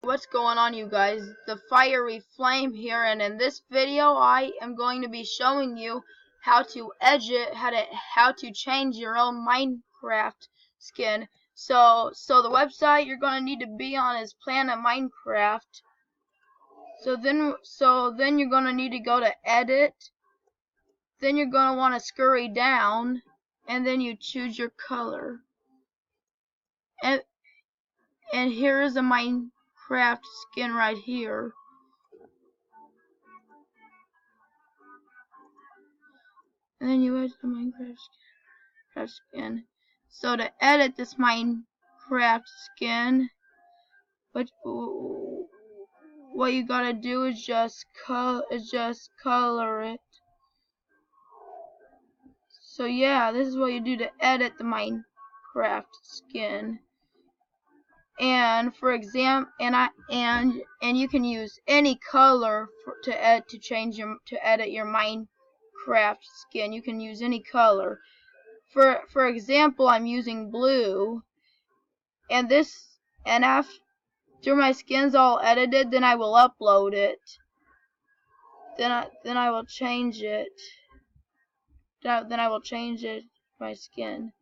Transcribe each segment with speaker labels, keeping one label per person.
Speaker 1: What's going on, you guys? The Fiery Flame here, and in this video I am going to be showing you how to how to change your own Minecraft skin. So the website you're going to need to be on is Planet Minecraft. So then you're going to need to go to edit. Then you're going to want to scurry down, and then you choose your color. And here is a Minecraft skin right here. And then you edit the Minecraft skin. So to edit this Minecraft skin, what you gotta do is just color it. So yeah, this is what you do to edit the Minecraft skin. And for example, and you can use any color to edit your Minecraft skin. You can use any color. For example, I'm using blue, and after my skin's all edited, then I will upload it. Then I will change it. Then I will change it my skin.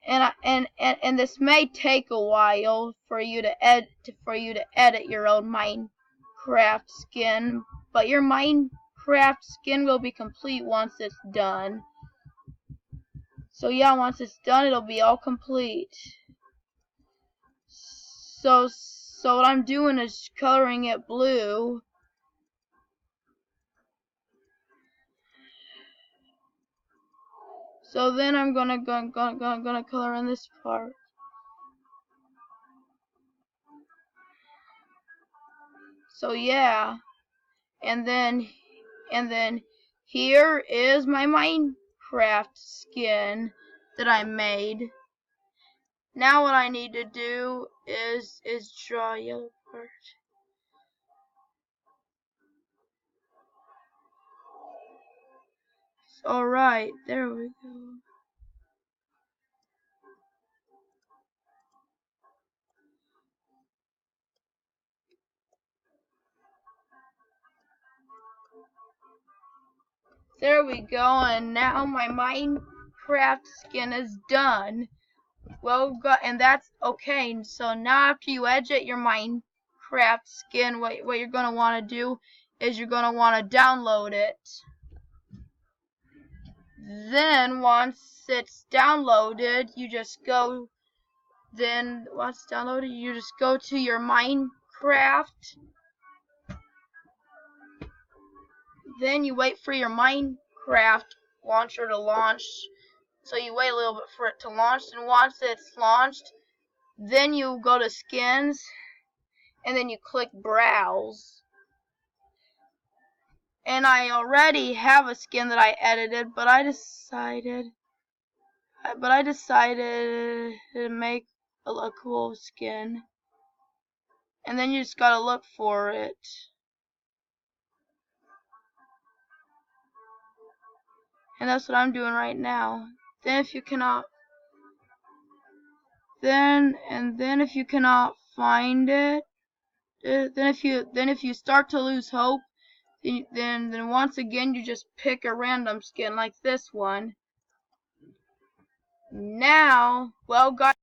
Speaker 1: And this may take a while for you to edit your own Minecraft skin, but your Minecraft skin will be complete once it's done. So yeah, once it's done, it'll be all complete. So what I'm doing is coloring it blue. So then I'm gonna color in this part. So yeah, and then here is my Minecraft skin that I made. Now what I need to do is draw a yellow part. Alright, there we go. There we go, and now my Minecraft skin is done. Well, and that's okay. So now after you edit your Minecraft skin, what you're going to want to do is you're going to want to download it. Then once it's downloaded, you just go to your Minecraft. Then you wait for your Minecraft launcher to launch. So you wait a little bit for it to launch, and once it's launched, then you go to skins, and then you click browse. And I already have a skin that I edited, but I decided to make a cool skin. And then you just gotta look for it. And that's what I'm doing right now. Then if you cannot if you cannot find it, then if you start to lose hope, then once again you just pick a random skin like this one. Now, well guys,